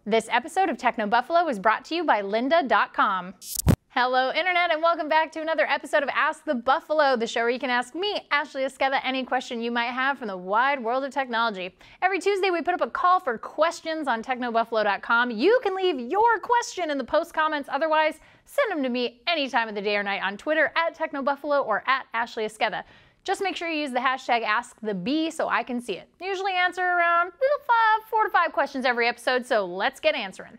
This episode of Techno Buffalo is brought to you by lynda.com. Hello Internet, and welcome back to another episode of Ask the Buffalo, the show where you can ask me, Ashley Esqueda, any question you might have from the wide world of technology. Every Tuesday we put up a call for questions on technobuffalo.com. You can leave your question in the post comments. Otherwise, send them to me any time of the day or night on Twitter at technobuffalo or at Ashley Esqueda. Just make sure you use the hashtag AskTheBee so I can see it. Usually answer around 4 to 5 questions every episode, so let's get answering.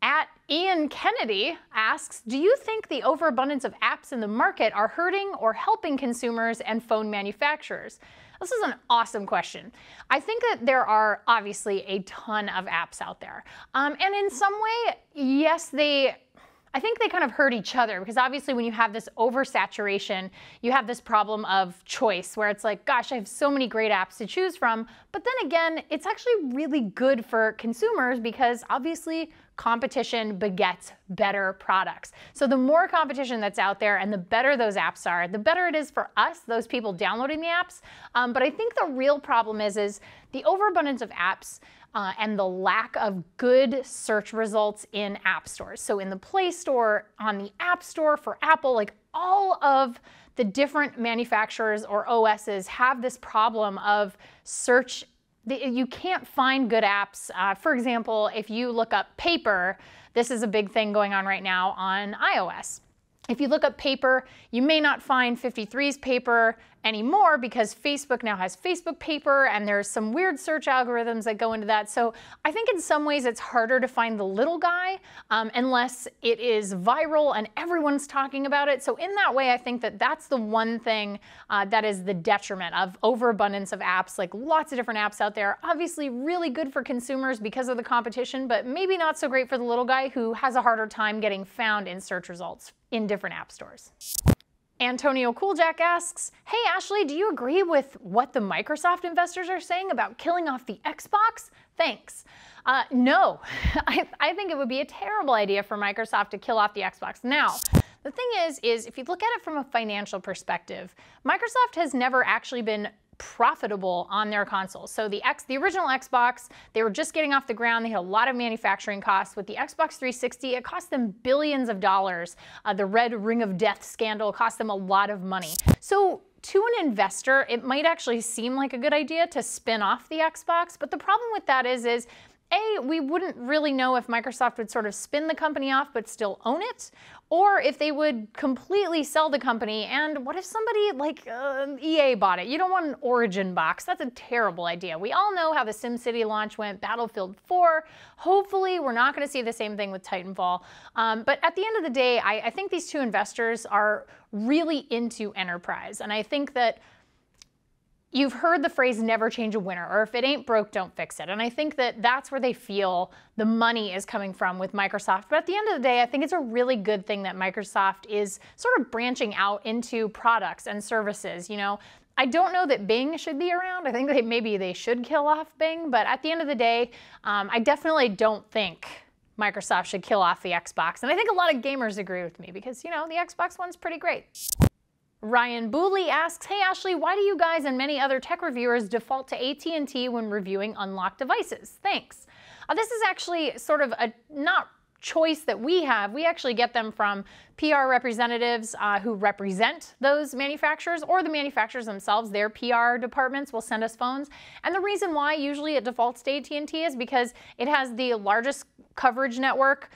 At Ian Kennedy asks, do you think the overabundance of apps in the market are hurting or helping consumers and phone manufacturers? This is an awesome question. I think that there are obviously a ton of apps out there. And in some way, yes, I think they kind of hurt each other, because obviously when you have this oversaturation, you have this problem of choice where it's like, gosh, I have so many great apps to choose from. But then again, it's actually really good for consumers because obviously competition begets better products. So the more competition that's out there and the better those apps are, the better it is for us, those people downloading the apps. But I think the real problem is the overabundance of apps and the lack of good search results in app stores. So in the Play Store, on the App Store for Apple, like all of the different manufacturers or OSs have this problem of search. You can't find good apps. For example, if you look up Paper, this is a big thing going on right now on iOS. If you look up Paper, you may not find 53's Paper anymore because Facebook now has Facebook Paper, and there's some weird search algorithms that go into that. So I think in some ways it's harder to find the little guy unless it is viral and everyone's talking about it. So in that way, I think that that's the one thing that is the detriment of overabundance of apps, like lots of different apps out there. Obviously really good for consumers because of the competition, but maybe not so great for the little guy who has a harder time getting found in search results in different app stores. Antonio Cooljack asks, hey Ashley, do you agree with what the Microsoft investors are saying about killing off the Xbox? Thanks. No, I think it would be a terrible idea for Microsoft to kill off the Xbox. Now, the thing is if you look at it from a financial perspective, Microsoft has never actually been profitable on their consoles. So the original Xbox, they were just getting off the ground. They had a lot of manufacturing costs. With the Xbox 360, it cost them billions of dollars. The Red Ring of Death scandal cost them a lot of money. So to an investor, it might actually seem like a good idea to spin off the Xbox, but the problem with that is A, we wouldn't really know if Microsoft would sort of spin the company off but still own it, or if they would completely sell the company. And what if somebody like EA bought it? You don't want an Origin box. That's a terrible idea. We all know how the SimCity launch went, Battlefield 4. Hopefully we're not going to see the same thing with Titanfall. But at the end of the day, I think these two investors are really into enterprise. And I think that you've heard the phrase never change a winner, or if it ain't broke, don't fix it. And I think that that's where they feel the money is coming from with Microsoft. But at the end of the day, I think it's a really good thing that Microsoft is sort of branching out into products and services. You know, I don't know that Bing should be around. I think maybe they should kill off Bing. But at the end of the day, I definitely don't think Microsoft should kill off the Xbox. And I think a lot of gamers agree with me because, you know, the Xbox One's pretty great. Ryan Booley asks, hey Ashley, why do you guys and many other tech reviewers default to AT&T when reviewing unlocked devices? Thanks. This is actually sort of a not choice that we have. We actually get them from PR representatives who represent those manufacturers, or the manufacturers themselves. Their PR departments will send us phones. And the reason why usually it defaults to AT&T is because it has the largest coverage network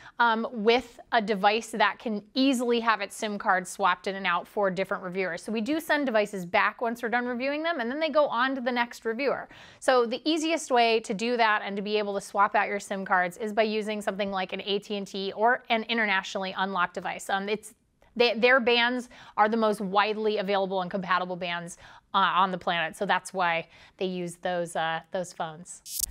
with a device that can easily have its SIM card swapped in and out for different reviewers. So we do send devices back once we're done reviewing them, and then they go on to the next reviewer. So the easiest way to do that and to be able to swap out your SIM cards is by using something like an AT&T or an internationally unlocked device. Their bands are the most widely available and compatible bands on the planet, so that's why they use those phones.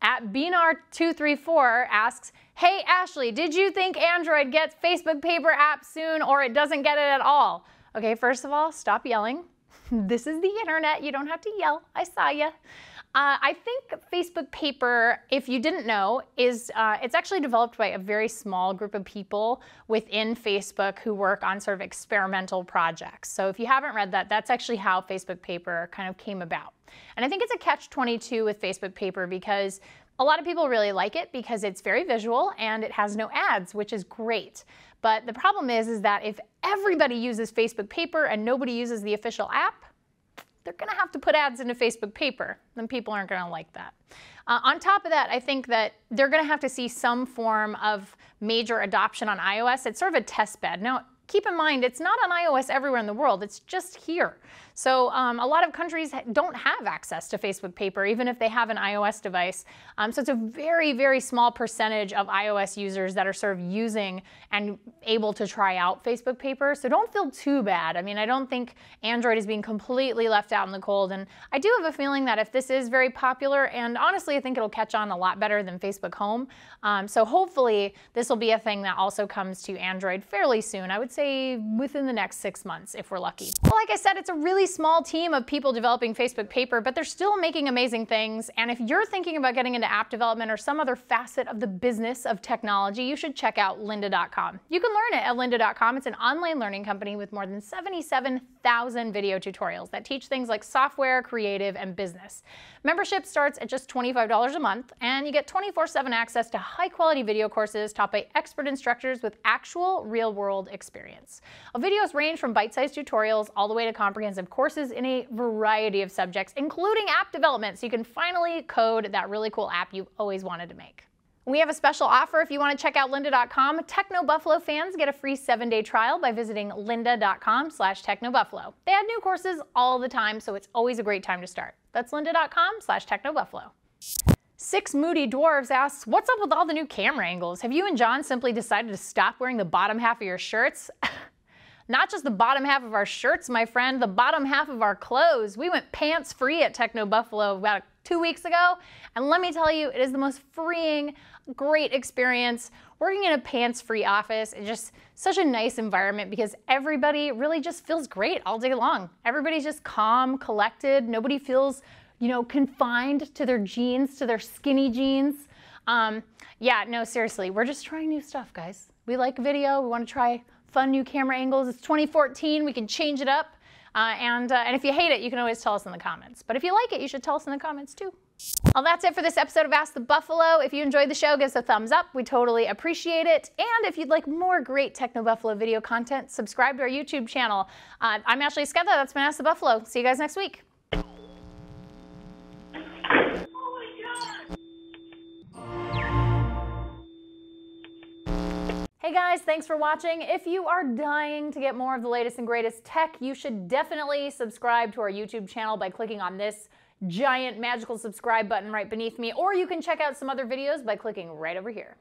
At Benar234 asks, hey Ashley, did you think Android gets Facebook Paper app soon, or it doesn't get it at all? Okay, first of all, stop yelling. This is the internet, you don't have to yell, I saw ya. I think Facebook Paper, if you didn't know, is it's actually developed by a very small group of people within Facebook who work on sort of experimental projects. So if you haven't read that, that's actually how Facebook Paper kind of came about. And I think it's a catch-22 with Facebook Paper because a lot of people really like it because it's very visual and it has no ads, which is great. But the problem is that if everybody uses Facebook Paper and nobody uses the official app, they're going to have to put ads into Facebook Paper, and people aren't going to like that. On top of that, I think that they're going to have to see some form of major adoption on iOS. It's sort of a test bed. Now, keep in mind, it's not on iOS everywhere in the world. It's just here. So a lot of countries don't have access to Facebook Paper, even if they have an iOS device. So it's a very, very small percentage of iOS users that are sort of using and able to try out Facebook Paper. So don't feel too bad. I mean, I don't think Android is being completely left out in the cold. And I do have a feeling that if this is very popular, and honestly, I think it'll catch on a lot better than Facebook Home. So hopefully this will be a thing that also comes to Android fairly soon. I would say within the next 6 months, if we're lucky. Well, like I said, it's a really small team of people developing Facebook Paper, but they're still making amazing things. And if you're thinking about getting into app development or some other facet of the business of technology, you should check out lynda.com. You can learn it at lynda.com. It's an online learning company with more than 77,000 video tutorials that teach things like software, creative, and business. Membership starts at just $25 a month, and you get 24/7 access to high-quality video courses taught by expert instructors with actual real-world experience. Videos range from bite-sized tutorials all the way to comprehensive courses in a variety of subjects, including app development, so you can finally code that really cool app you've always wanted to make. We have a special offer if you want to check out lynda.com. TechnoBuffalo fans get a free 7-day trial by visiting lynda.com/technobuffalo. They add new courses all the time, so it's always a great time to start. That's lynda.com/technobuffalo. Six Moody Dwarves asks, what's up with all the new camera angles? Have you and John simply decided to stop wearing the bottom half of your shirts? Not just the bottom half of our shirts, my friend, the bottom half of our clothes. We went pants free at Techno Buffalo about 2 weeks ago, and let me tell you, it is the most freeing, great experience. Working in a pants-free office is just such a nice environment because everybody really just feels great all day long. Everybody's just calm, collected. Nobody feels, confined to their jeans, to their skinny jeans. Yeah, no, seriously, we're just trying new stuff, guys. We like video. We want to try fun new camera angles. It's 2014. We can change it up. And if you hate it, you can always tell us in the comments. But if you like it, you should tell us in the comments too. Well, that's it for this episode of Ask the Buffalo. If you enjoyed the show, give us a thumbs up. We totally appreciate it. And if you'd like more great Techno Buffalo video content, subscribe to our YouTube channel. I'm Ashley Esqueda. That's been Ask the Buffalo. See you guys next week. Hey guys, thanks for watching. If you are dying to get more of the latest and greatest tech, you should definitely subscribe to our YouTube channel by clicking on this giant magical subscribe button right beneath me, or you can check out some other videos by clicking right over here.